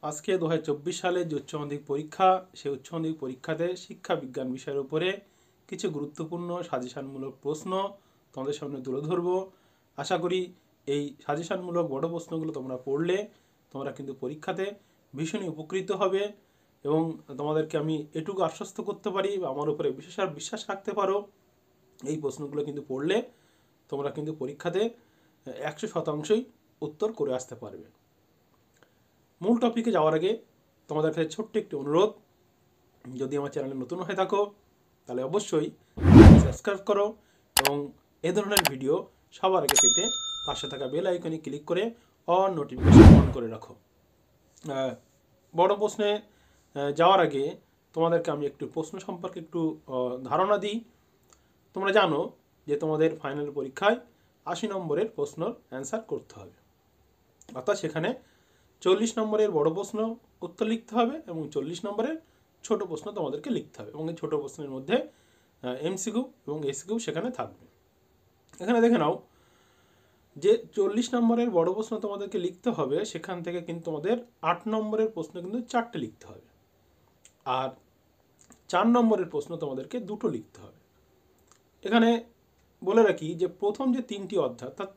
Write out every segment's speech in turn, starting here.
আজকে 2024 সালে যে উচ্চ মাধ্যমিক পরীক্ষা, সেই উচ্চ মাধ্যমিক পরীক্ষাতে শিক্ষা বিজ্ঞান বিষয়ের উপরে কিছু গুরুত্বপূর্ণ সাজেশনমূলক প্রশ্ন তোমাদের সামনে তুলে ধরব। আশা করি এই সাজেশনমূলক বড় প্রশ্নগুলো তোমরা পড়লে তোমরা কিন্তু পরীক্ষাতে ভীষণই উপকৃত হবে এবং তোমাদেরকে আমি এটুকু আশ্বস্ত করতে পারি বা আমার উপরে বিশেষ বিশ্বাস রাখতে পারো, এই প্রশ্নগুলো কিন্তু পড়লে তোমরা কিন্তু পরীক্ষাতে 100%ই উত্তর করে আসতে পারবে। মূল টপিকে যাওয়ার আগে তোমাদের কাছে ছোট্ট একটি অনুরোধ, যদি আমার চ্যানেলে নতুন হয়ে থাকো তাহলে অবশ্যই সাবস্ক্রাইব করো এবং এ ধরনের ভিডিও সবার আগে পেতে পাশে থাকা বেল আইকনে ক্লিক করে অল নোটিফিকেশন অন করে রাখো। বড় প্রশ্নে যাওয়ার আগে তোমাদেরকে আমি একটু প্রশ্ন সম্পর্কে একটু ধারণা দিই। তোমরা জানো যে তোমাদের ফাইনাল পরীক্ষায় 80 নম্বরের প্রশ্নর অ্যান্সার করতে হবে, অর্থাৎ সেখানে 40 নম্বরের বড় প্রশ্ন উত্তর লিখতে হবে এবং 40 নম্বরের ছোট প্রশ্ন তোমাদেরকে লিখতে হবে এবং এই ছোট প্রশ্নের মধ্যে এমসিকিউ এবং এসকিউ সেখানে থাকবে। এখানে দেখে নাও যে 40 নম্বরের বড় প্রশ্ন তোমাদেরকে লিখতে হবে, সেখান থেকে কিন্তু তোমাদের 8 নম্বরের প্রশ্ন কিন্তু 4টে লিখতে হবে আর 4 নম্বরের প্রশ্ন তোমাদেরকে 2টো লিখতে হবে। এখানে বলে রাখি যে প্রথম যে 3টি অধ্যায় অর্থাৎ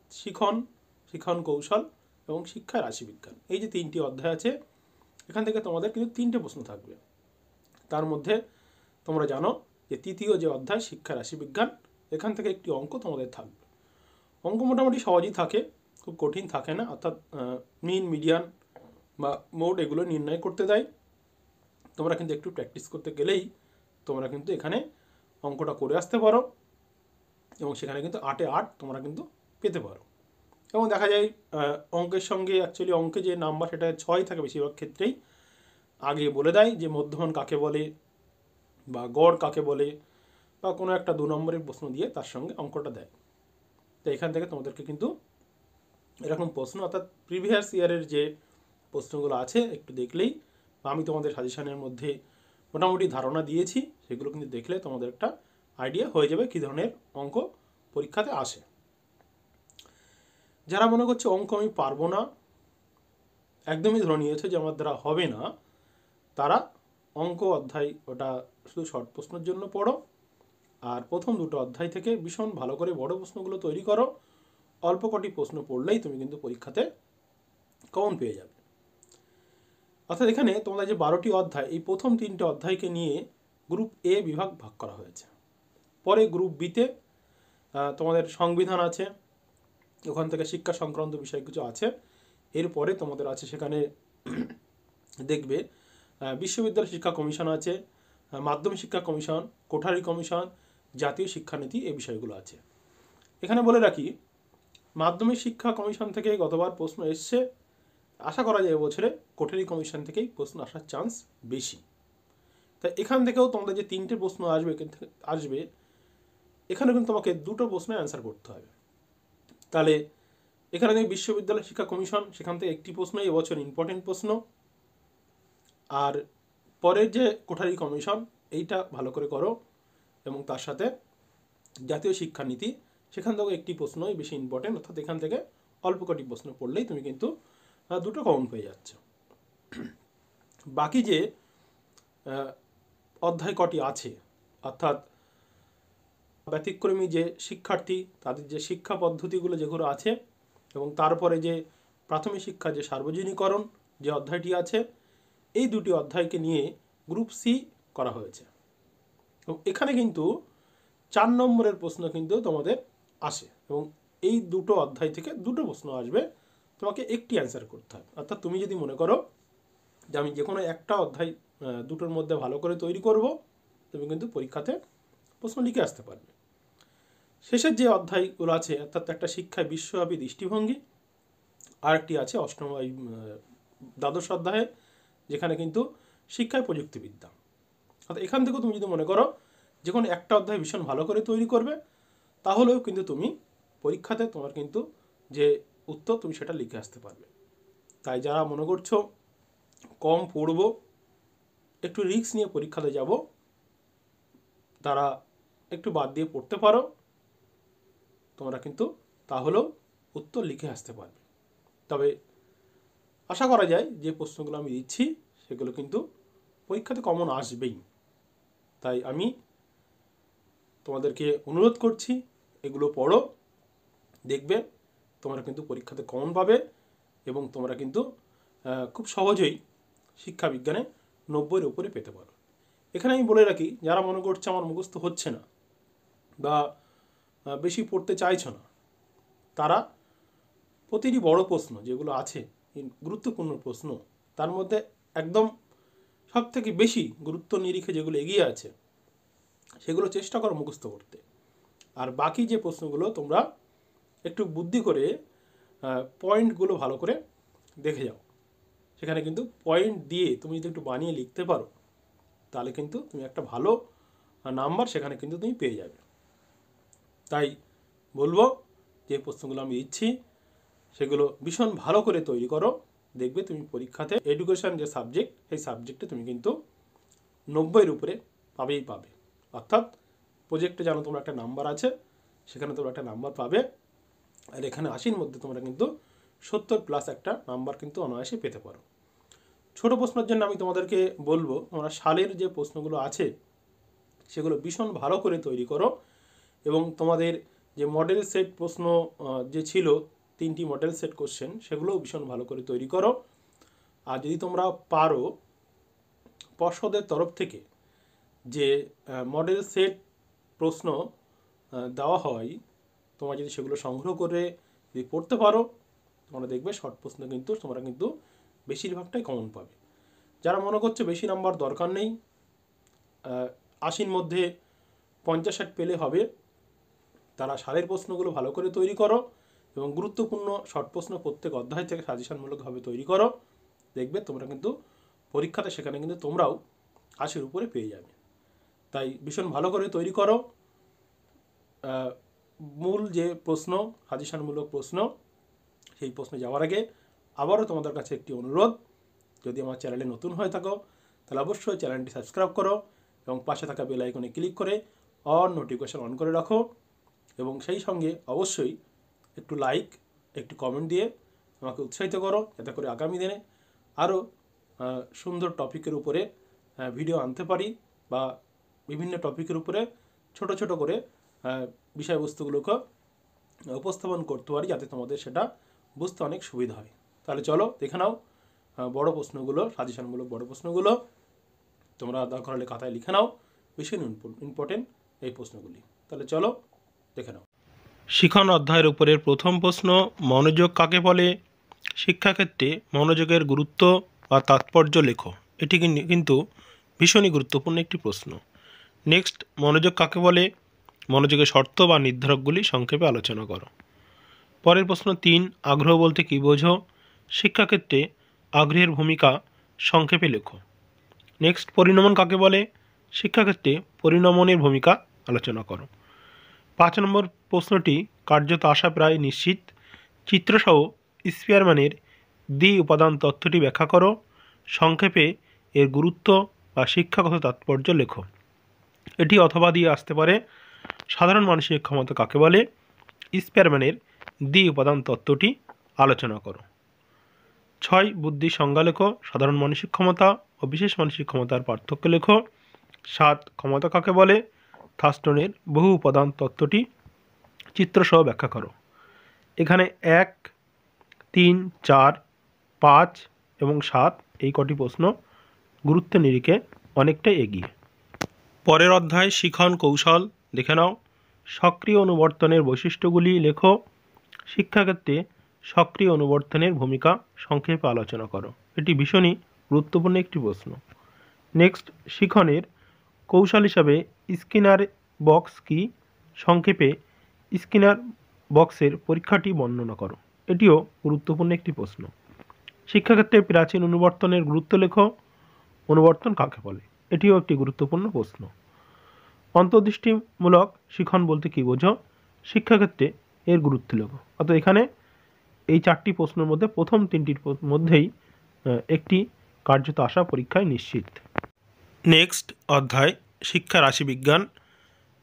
শিখন কৌশল এবং শিক্ষা রাশিবিজ্ঞান, এই যে 3টি অধ্যায় আছে এখান থেকে তোমাদের কিন্তু 3টে প্রশ্ন থাকবে। তার মধ্যে তোমরা জানো যে তৃতীয় যে অধ্যায় শিক্ষা রাশিবিজ্ঞান, এখান থেকে একটি অঙ্ক তোমাদের থাকবে। অঙ্ক মোটামুটি সহজই থাকে, খুব কঠিন থাকে না, অর্থাৎ মিন মিডিয়ান বা মোড এগুলো নির্ণয় করতে দেয়। তোমরা কিন্তু একটু প্র্যাকটিস করতে গেলেই তোমরা কিন্তু এখানে অঙ্কটা করে আসতে পারো এবং সেখানে কিন্তু 8-এ 8 তোমরা কিন্তু পেতে পারো। এবং দেখা যায় অঙ্কের সঙ্গে অ্যাকচুয়ালি অঙ্কে যে নাম্বার সেটা 6 থাকে বেশিরভাগ ক্ষেত্রেই, আগে বলে দেয় যে মধ্যমান কাকে বলে বা গড় কাকে বলে বা কোনো একটা 2 নম্বরের প্রশ্ন দিয়ে তার সঙ্গে অঙ্কটা দেয়। তো এখান থেকে তোমাদেরকে কিন্তু এরকম প্রশ্ন অর্থাৎ প্রিভিয়াস ইয়ারের যে প্রশ্নগুলো আছে একটু দেখলেই, বা আমি তোমাদের সাজেশনের মধ্যে মোটামুটি ধারণা দিয়েছি, সেগুলো কিন্তু দেখলে তোমাদের একটা আইডিয়া হয়ে যাবে কী ধরনের অঙ্ক পরীক্ষাতে আসে। যারা মনে করছে অঙ্ক আমি পারবো না, একদমই ধরে নিয়েছে যে আমার দ্বারা হবে না, তারা অঙ্ক অধ্যায় ওটা শুধু শর্ট প্রশ্নের জন্য পড়ো আর প্রথম 2টো অধ্যায় থেকে ভীষণ ভালো করে বড় প্রশ্নগুলো তৈরি করো। অল্প কটি প্রশ্ন পড়লেই তুমি কিন্তু পরীক্ষাতে কমন পেয়ে যাবে। অর্থাৎ এখানে তোমাদের যে 12টি অধ্যায়, এই প্রথম 3টে অধ্যায়কে নিয়ে গ্রুপ এ বিভাগ ভাগ করা হয়েছে। পরে গ্রুপ বিতে তোমাদের সংবিধান আছে, ওখান থেকে শিক্ষা সংক্রান্ত বিষয় কিছু আছে। এরপরে তোমাদের আছে সেখানে দেখবে বিশ্ববিদ্যালয় শিক্ষা কমিশন আছে, মাধ্যমিক শিক্ষা কমিশন, কোঠারি কমিশন, জাতীয় শিক্ষানীতি, এই বিষয়গুলো আছে। এখানে বলে রাখি মাধ্যমিক শিক্ষা কমিশন থেকে গতবার প্রশ্ন এসছে, আশা করা যায় এবছরে কোঠারি কমিশন থেকেই প্রশ্ন আসার চান্স বেশি। তাই এখান থেকেও তোমাদের যে 3টে প্রশ্ন আসবে এখানে কিন্তু তোমাকে 2টো প্রশ্নের অ্যান্সার করতে হবে। তাহলে এখানে দেখি বিশ্ববিদ্যালয় শিক্ষা কমিশন, সেখান থেকে একটি প্রশ্নই এবছর ইম্পর্টেন্ট প্রশ্ন, আর পরের যে কোঠারি কমিশন এইটা ভালো করে করো এবং তার সাথে জাতীয় শিক্ষানীতি, সেখান থেকে একটি প্রশ্নই বেশি ইম্পর্টেন্ট, অর্থাৎ এখান থেকে অল্প কটি প্রশ্ন পড়লেই তুমি কিন্তু 2টো কমন পেয়ে যাচ্ছ। বাকি যে অধ্যায় কটি আছে, অর্থাৎ ব্যতিক্রমী যে শিক্ষার্থী তাদের যে শিক্ষা পদ্ধতিগুলো যেগুলো আছে এবং তারপরে যে প্রাথমিক শিক্ষা যে সার্বজনীকরণ যে অধ্যায়টি আছে, এই 2টি অধ্যায়কে নিয়ে গ্রুপ সি করা হয়েছে এবং এখানে কিন্তু 4 নম্বরের প্রশ্ন কিন্তু তোমাদের আসে এবং এই 2টো অধ্যায় থেকে 2টো প্রশ্ন আসবে, তোমাকে একটি অ্যান্সার করতে হবে। অর্থাৎ তুমি যদি মনে করো যে আমি যে কোনো একটা অধ্যায় 2টোর মধ্যে ভালো করে তৈরি করব, তুমি কিন্তু পরীক্ষাতে প্রশ্ন লিখে আসতে পারবে। শেষের যে অধ্যায়গুলো আছে অর্থাৎ একটা শিক্ষায় বিশ্বব্যাপী দৃষ্টিভঙ্গি, আরেকটি আছে দ্বাদশ অধ্যায়ে যেখানে কিন্তু শিক্ষায় প্রযুক্তিবিদ্যা। অর্থাৎ এখান থেকেও তুমি যদি মনে করো যে কোনো একটা অধ্যায় ভীষণ ভালো করে তৈরি করবে, তাহলেও কিন্তু তুমি পরীক্ষাতে তোমার কিন্তু যে উত্তর তুমি সেটা লিখে আসতে পারবে। তাই যারা মনে করছো কম পড়বো, একটু রিস্ক নিয়ে পরীক্ষাতে যাব, তারা একটু বাদ দিয়ে পড়তে পারো, তোমরা কিন্তু তাহলেও উত্তর লিখে আসতে পারবে। তবে আশা করা যায় যে প্রশ্নগুলো আমি দিচ্ছি সেগুলো কিন্তু পরীক্ষাতে কমন আসবেই। তাই আমি তোমাদেরকে অনুরোধ করছি এগুলো পড়ো, দেখবে তোমরা কিন্তু পরীক্ষাতে কমন পাবে এবং তোমরা কিন্তু খুব সহজেই শিক্ষা বিজ্ঞানে 90-এর উপরে পেতে পারো। এখানে আমি বলে রাখি, যারা মনে করছে আমার মুখস্থ হচ্ছে না বা বেশি পড়তে চাইছো না, তারা প্রতিটি বড় প্রশ্ন যেগুলো আছে, গুরুত্বপূর্ণ প্রশ্ন, তার মধ্যে একদম সবথেকে বেশি গুরুত্ব নিরিখে যেগুলো এগিয়ে আছে সেগুলো চেষ্টা করো মুখস্থ করতে। আর বাকি যে প্রশ্নগুলো তোমরা একটু বুদ্ধি করে পয়েন্টগুলো ভালো করে দেখে যাও। সেখানে কিন্তু পয়েন্ট দিয়ে তুমি যদি একটু বানিয়ে লিখতে পারো তাহলে কিন্তু তুমি একটা ভালো নাম্বার সেখানে কিন্তু তুমি পেয়ে যাবে। তাই বলবো যে প্রশ্নগুলো আমি দিচ্ছি সেগুলো ভীষণ ভালো করে তৈরি করো, দেখবে তুমি পরীক্ষাতে এডুকেশন যে সাবজেক্ট, সেই সাবজেক্টে তুমি কিন্তু 90-এর উপরে পাবেই পাবে। অর্থাৎ প্রজেক্টে জানো তোমরা একটা নাম্বার আছে, সেখানে তোমরা একটা নাম্বার পাবে, আর এখানে 80-র মধ্যে তোমরা কিন্তু 70+ একটা নাম্বার কিন্তু অনায়াসে পেতে পারো। ছোট প্রশ্নের জন্য আমি তোমাদেরকে বলবো, তোমরা সালের যে প্রশ্নগুলো আছে সেগুলো ভীষণ ভালো করে তৈরি করো এবং তোমাদের যে মডেল সেট প্রশ্ন যে ছিল 3টি মডেল সেট কোশ্চেন, সেগুলোও ভীষণ ভালো করে তৈরি করো। আর যদি তোমরা পারো পর্ষদের তরফ থেকে যে মডেল সেট প্রশ্ন দেওয়া হয়, তোমরা যদি সেগুলো সংগ্রহ করে যদি পড়তে পারো, তোমরা দেখবে শর্ট প্রশ্ন কিন্তু তোমরা কিন্তু বেশিরভাগটাই কমন পাবে। যারা মনে করছে বেশি নাম্বার দরকার নেই, 80-র মধ্যে 50-60 পেলে হবে, তারা সালের প্রশ্নগুলো ভালো করে তৈরি করো এবং গুরুত্বপূর্ণ শর্ট প্রশ্ন প্রত্যেক অধ্যায় থেকে সাজেশনমূলকভাবে তৈরি করো, দেখবে তোমরা কিন্তু পরীক্ষাতে সেখানে কিন্তু তোমরাও 80-র উপরে পেয়ে যাবে। তাই ভীষণ ভালো করে তৈরি করো। মূল যে প্রশ্ন, সাজেশনমূলক প্রশ্ন, সেই প্রশ্নে যাওয়ার আগে আবারও তোমাদের কাছে একটি অনুরোধ, যদি আমার চ্যানেলে নতুন হয়ে থাকো তাহলে অবশ্যই চ্যানেলটি সাবস্ক্রাইব করো এবং পাশে থাকা বেল আইকনে ক্লিক করে অল নোটিফিকেশন অন করে রাখো এবং সেই সঙ্গে অবশ্যই একটু লাইক, একটু কমেন্ট দিয়ে আমাকে উৎসাহিত করো, যাতে করে আগামী দিনে আরও সুন্দর টপিকের উপরে ভিডিও আনতে পারি বা বিভিন্ন টপিকের উপরে ছোট ছোট করে বিষয়বস্তুগুলোকে উপস্থাপন করতে পারি, যাতে তোমাদের সেটা বুঝতে অনেক সুবিধা হয়। তাহলে চলো দেখে নাও বড় প্রশ্নগুলো, সাজেশনমূলক বড় প্রশ্নগুলো তোমরা দরকার হলে খাতায় লিখে নাও, ভীষণ ইম্পর্টেন্ট এই প্রশ্নগুলি। তাহলে চলো দেখে নাও। শিখন অধ্যায়ের উপরের প্রথম প্রশ্ন, মনোযোগ কাকে বলে? শিক্ষাক্ষেত্রে মনোযোগের গুরুত্ব বা তাৎপর্য লেখো। এটি কিন্তু ভীষণই গুরুত্বপূর্ণ একটি প্রশ্ন। নেক্সট, মনোযোগ কাকে বলে? মনোযোগের শর্ত বা নির্ধারকগুলি সংক্ষেপে আলোচনা করো। পরের প্রশ্ন 3, আগ্রহ বলতে কী বোঝো? শিক্ষাক্ষেত্রে আগ্রহের ভূমিকা সংক্ষেপে লেখো। নেক্সট, পরিণমন কাকে বলে? শিক্ষাক্ষেত্রে পরিণমনের ভূমিকা আলোচনা করো। 5 নম্বর প্রশ্নটি, কার্যত আশা প্রায় নিশ্চিত, চিত্রসহ স্পিয়ারম্যানের দ্বি উপাদান তত্ত্বটি ব্যাখ্যা করো। সংক্ষেপে এর গুরুত্ব বা শিক্ষাগত তাৎপর্য লেখো। এটি অথবা দিয়ে আসতে পারে, সাধারণ মানসিক ক্ষমতা কাকে বলে? স্পিয়ারম্যানের দ্বি উপাদান তত্ত্বটি আলোচনা করো। 6, বুদ্ধির সংজ্ঞা লেখো। সাধারণ মানসিক ক্ষমতা ও বিশেষ মানসিক ক্ষমতার পার্থক্য লেখো। 7, ক্ষমতা কাকে বলে? থার্স্টনের বহু উপাদান তত্ত্বটি চিত্রসহ ব্যাখ্যা করো। এখানে 1, 3, 4, 5 এবং 7 এই কটি প্রশ্ন গুরুত্বের নিরিখে অনেকটাই এগিয়ে। পরের অধ্যায় শিখন কৌশল দেখে নাও। সক্রিয় অনুবর্তনের বৈশিষ্ট্যগুলি লেখো। শিক্ষাক্ষেত্রে সক্রিয় অনুবর্তনের ভূমিকা সংক্ষেপে আলোচনা করো। এটি ভীষণই গুরুত্বপূর্ণ একটি প্রশ্ন। নেক্সট, শিখনের কৌশল হিসাবে স্কিনার বক্স কি? সংক্ষেপে স্কিনার বক্সের পরীক্ষাটি বর্ণনা করো। এটিও গুরুত্বপূর্ণ একটি প্রশ্ন। শিক্ষাক্ষেত্রে প্রাচীন অনুবর্তনের গুরুত্ব লেখো। অনুবর্তন কাকে বলে? এটিও একটি গুরুত্বপূর্ণ প্রশ্ন। অন্তর্দৃষ্টিমূলক শিখন বলতে কী বোঝো? শিক্ষাক্ষেত্রে এর গুরুত্ব লেখো। অর্থাৎ এখানে এই 4টি প্রশ্নের মধ্যে প্রথম 3টির মধ্যেই একটি কার্যত আসা পরীক্ষায় নিশ্চিত। নেক্সট অধ্যায় শিক্ষা রাশিবিজ্ঞান।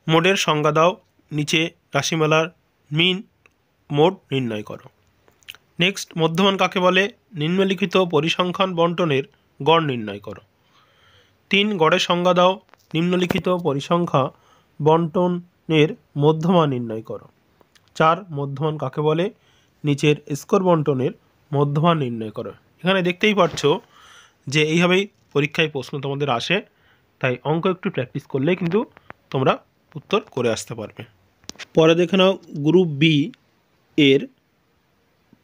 মোডের সংজ্ঞা দাও। নিচে রাশিমালার মিন মোড নির্ণয় করো। নেক্সট, মধ্যমান কাকে বলে? নিম্নলিখিত পরিসংখ্যান বন্টনের গড় নির্ণয় করো। 3, গড়ের সংজ্ঞা দাও। নিম্নলিখিত পরিসংখ্যা বন্টনের মধ্যমান নির্ণয় করো। 4, মধ্যমান কাকে বলে? নিচের স্কোর বন্টনের মধ্যমান নির্ণয় করো। এখানে দেখতেই পাচ্ছ যে এইভাবেই পরীক্ষায় প্রশ্ন তোমাদের আসে, তাই অঙ্ক একটু প্র্যাকটিস করলেই কিন্তু তোমরা উত্তর করে আসতে পারবে। পরে দেখে নাও গ্রুপ বি এর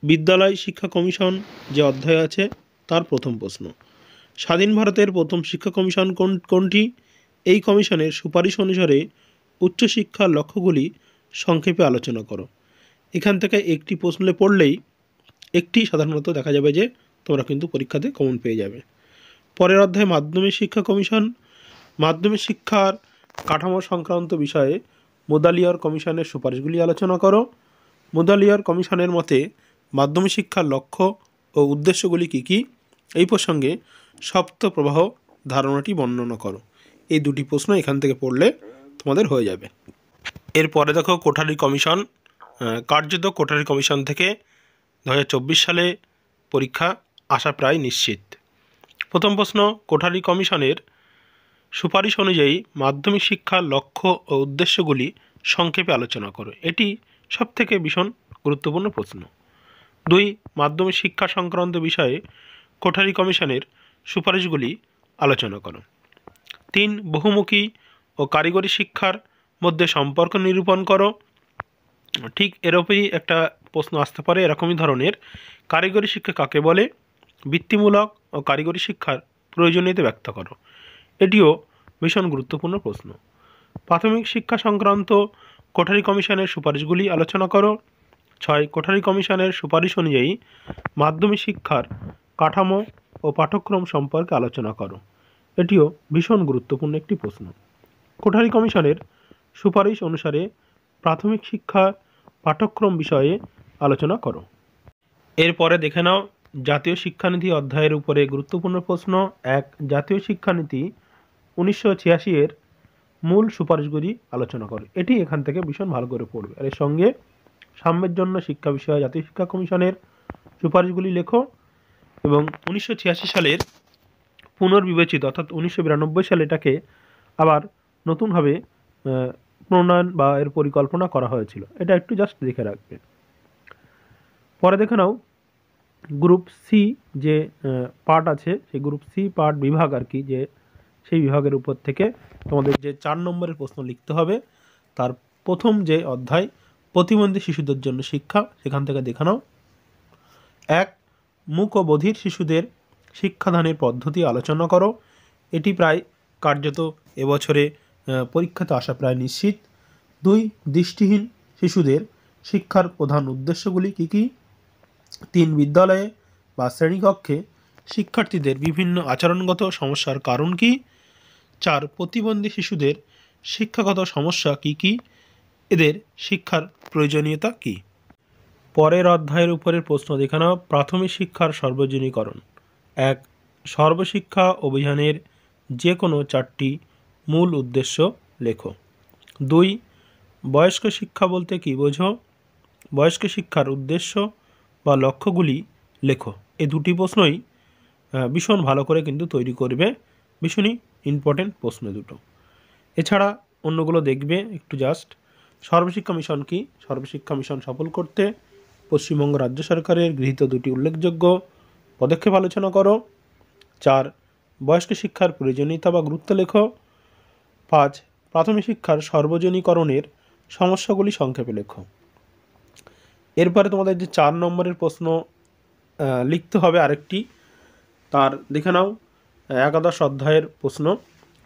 বিদ্যালয় শিক্ষা কমিশন যে অধ্যায় আছে তার প্রথম প্রশ্ন। স্বাধীন ভারতের প্রথম শিক্ষা কমিশন কোনটি? এই কমিশনের সুপারিশ অনুসারে উচ্চশিক্ষার লক্ষ্যগুলি সংক্ষেপে আলোচনা করো। এখান থেকে একটি প্রশ্ন পড়লেই একটি সাধারণত দেখা যাবে যে তোমরা কিন্তু পরীক্ষাতে কমন পেয়ে যাবে। পরের অধ্যায় মাধ্যমিক শিক্ষা কমিশন। মাধ্যমিক শিক্ষার কাঠামো সংক্রান্ত বিষয়ে মুদালিয়ার কমিশনের সুপারিশগুলি আলোচনা করো। মুদালিয়ার কমিশনের মতে মাধ্যমিক শিক্ষার লক্ষ্য ও উদ্দেশ্যগুলি কী কী? এই প্রসঙ্গে সপ্ত প্রবাহ ধারণাটি বর্ণনা করো। এই দুটি প্রশ্ন এখান থেকে পড়লে তোমাদের হয়ে যাবে। এরপরে দেখো কোঠারি কমিশন। কার্যত কোঠারি কমিশন থেকে 2024 সালে পরীক্ষা আসা প্রায় নিশ্চিত। প্রথম প্রশ্ন, কোঠারি কমিশনের সুপারিশ অনুযায়ী মাধ্যমিক শিক্ষার লক্ষ্য ও উদ্দেশ্যগুলি সংক্ষেপে আলোচনা করো। এটি সবথেকে ভীষণ গুরুত্বপূর্ণ প্রশ্ন। 2, মাধ্যমিক শিক্ষা সংক্রান্ত বিষয়ে কোঠারি কমিশনের সুপারিশগুলি আলোচনা করো। 3, বহুমুখী ও কারিগরি শিক্ষার মধ্যে সম্পর্ক নিরূপণ করো। ঠিক এরকমই একটা প্রশ্ন আসতে পারে এরকমই ধরনের, কারিগরি শিক্ষা কাকে বলে? বৃত্তিমূলক ও কারিগরি শিক্ষার প্রয়োজনীয়তা ব্যাখ্যা করো। এটিও ভীষণ গুরুত্বপূর্ণ প্রশ্ন। প্রাথমিক শিক্ষা সংক্রান্ত কোঠারি কমিশনের সুপারিশগুলি আলোচনা করো। 6, কোঠারি কমিশনের সুপারিশ অনুযায়ী মাধ্যমিক শিক্ষার কাঠামো ও পাঠ্যক্রম সম্পর্কে আলোচনা করো। এটিও ভীষণ গুরুত্বপূর্ণ একটি প্রশ্ন। কোঠারি কমিশনের সুপারিশ অনুসারে প্রাথমিক শিক্ষার পাঠ্যক্রম বিষয়ে আলোচনা করো। এরপরে দেখে নাও জাতীয় শিক্ষানীতি অধ্যায়ের উপরে গুরুত্বপূর্ণ প্রশ্ন। 1, জাতীয় শিক্ষানীতি 1986 এর মূল সুপারিশগুলি আলোচনা করো। এটি এখান থেকে ভীষণ ভালো করে পড়বে। আর এর সঙ্গে সাম্যের জন্য শিক্ষা বিষয়ে জাতীয় শিক্ষা কমিশনের সুপারিশগুলি লেখো এবং 1986 সালের পুনর্বিবেচিত অর্থাৎ 1992 সালে এটাকে আবার নতুনভাবে প্রণয়ন বা এর পরিকল্পনা করা হয়েছিল। এটা একটু জাস্ট দেখে রাখবে। পরে দেখে নাও গ্রুপ সি যে পার্ট আছে সেই গ্রুপ সি পার্ট বিভাগ আর কি, যে সেই বিভাগের উপর থেকে তোমাদের যে 4 নম্বরের প্রশ্ন লিখতে হবে তার প্রথম যে অধ্যায় প্রতিবন্ধী শিশুদের জন্য শিক্ষা, সেখান থেকে দেখে নাও। 1, মূক ও বধির শিশুদের শিক্ষাদানের পদ্ধতি আলোচনা করো। এটি প্রায় কার্যত এবছরে পরীক্ষাতে আসা প্রায় নিশ্চিত। 2, দৃষ্টিহীন শিশুদের শিক্ষার প্রধান উদ্দেশ্যগুলি কী কী? 3, বিদ্যালয়ে বা শ্রেণীকক্ষে শিক্ষার্থীদের বিভিন্ন আচরণগত সমস্যার কারণ কী? 4, প্রতিবন্ধী শিশুদের শিক্ষাগত সমস্যা কী কী? এদের শিক্ষার প্রয়োজনীয়তা কী? পরের অধ্যায়ের উপরের প্রশ্ন দেখে নাও। প্রাথমিক শিক্ষার সর্বজনীকরণ। 1, সর্বশিক্ষা অভিযানের যে কোনো 4টি মূল উদ্দেশ্য লেখো। 2, বয়স্ক শিক্ষা বলতে কী বোঝো? বয়স্ক শিক্ষার উদ্দেশ্য বা লক্ষ্যগুলি লেখো। এই দুটি প্রশ্নই ভীষণ ভালো করে কিন্তু তৈরি করবে, ভীষণই ইম্পর্টেন্ট প্রশ্ন দুটো। এছাড়া অন্যগুলো দেখবে একটু জাস্ট। সর্বশিক্ষা মিশন কি? সর্বশিক্ষা মিশন সফল করতে পশ্চিমবঙ্গ রাজ্য সরকারের গৃহীত 2টি উল্লেখযোগ্য পদক্ষেপ আলোচনা করো। 4, বয়স্ক শিক্ষার প্রয়োজনীয়তা বা গুরুত্ব লেখো। 5, প্রাথমিক শিক্ষার সর্বজনীকরণের সমস্যাগুলি সংক্ষেপে লেখো। এরপরে তোমাদের যে 4 নম্বরের প্রশ্ন লিখতে হবে আরেকটি, তার দেখে নাও। 11 অধ্যায়ের প্রশ্ন,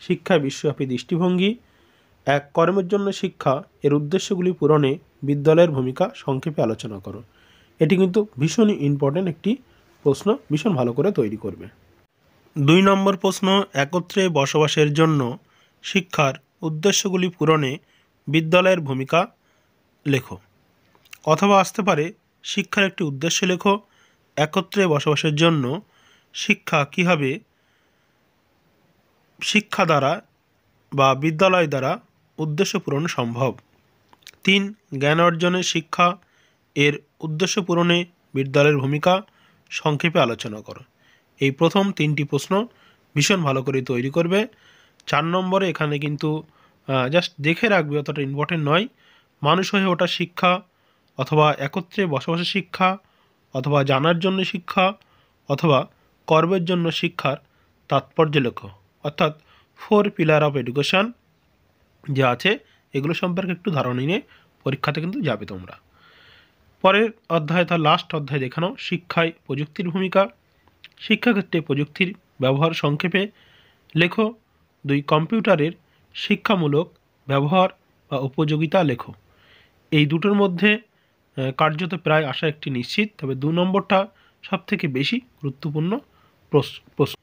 শিক্ষায় বিশ্বব্যাপী দৃষ্টিভঙ্গি। 1, কর্মের জন্য শিক্ষা এর উদ্দেশ্যগুলি পূরণে বিদ্যালয়ের ভূমিকা সংক্ষেপে আলোচনা করো। এটি কিন্তু ভীষণই ইম্পর্টেন্ট একটি প্রশ্ন, ভীষণ ভালো করে তৈরি করবে। 2 নম্বর প্রশ্ন, একত্রে বসবাসের জন্য শিক্ষার উদ্দেশ্যগুলি পূরণে বিদ্যালয়ের ভূমিকা লেখো। অথবা আসতে পারে শিক্ষার একটি উদ্দেশ্য লেখো। একত্রে বসবাসের জন্য শিক্ষা কীভাবে শিক্ষা দ্বারা বা বিদ্যালয় দ্বারা উদ্দেশ্য পূরণ সম্ভব। 3, জ্ঞান অর্জনের শিক্ষা এর উদ্দেশ্য পূরণে বিদ্যালয়ের ভূমিকা সংক্ষেপে আলোচনা করো। এই প্রথম 3টি প্রশ্ন ভীষণ ভালো করে তৈরি করবে। 4 নম্বরে এখানে কিন্তু জাস্ট দেখে রাখবে, অতটা ইম্পর্টেন্ট নয়। মানুষ হয়ে ওঠা শিক্ষা, অথবা একত্রে বসবাসের শিক্ষা, অথবা জানার জন্য শিক্ষা, অথবা কর্মের জন্য শিক্ষার তাৎপর্য লেখো। অর্থাৎ 4 পিলার অফ এডুকেশান যা আছে এগুলো সম্পর্কে একটু ধারণা নিয়ে পরীক্ষাতে কিন্তু যাবে তোমরা। পরের অধ্যায়, তার লাস্ট অধ্যায় দেখানো, শিক্ষায় প্রযুক্তির ভূমিকা। শিক্ষাক্ষেত্রে প্রযুক্তির ব্যবহার সংক্ষেপে লেখো। 2 কম্পিউটারের শিক্ষামূলক ব্যবহার বা উপযোগিতা লেখো। এই দুটোর মধ্যে কার্যত প্রায় আসা একটি নিশ্চিত, তবে 2 নম্বরটা সবথেকে বেশি গুরুত্বপূর্ণ প্রশ্ন।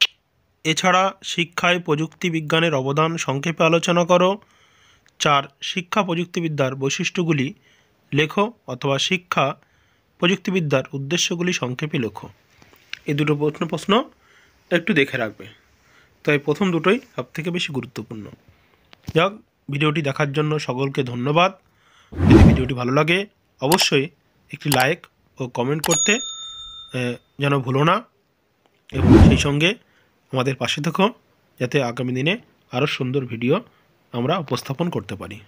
এছাড়া শিক্ষায় প্রযুক্তি বিজ্ঞানের অবদান সংক্ষেপে আলোচনা করো। 4 শিক্ষা প্রযুক্তিবিদ্যার বৈশিষ্ট্যগুলি লেখো, অথবা শিক্ষা প্রযুক্তিবিদ্যার উদ্দেশ্যগুলি সংক্ষেপে লেখো। এই দুটো প্রশ্ন একটু দেখে রাখবে। তো এই প্রথম দুটোই সবথেকে বেশি গুরুত্বপূর্ণ। যাক, ভিডিওটি দেখার জন্য সকলকে ধন্যবাদ। যদি ভিডিওটি ভালো লাগে অবশ্যই একটি লাইক ও কমেন্ট করতে যেন ভুলো না, এবং সেই সঙ্গে আমাদের পাশে থেকো, যাতে আগামী দিনে আরও সুন্দর ভিডিও আমরা উপস্থাপন করতে পারি।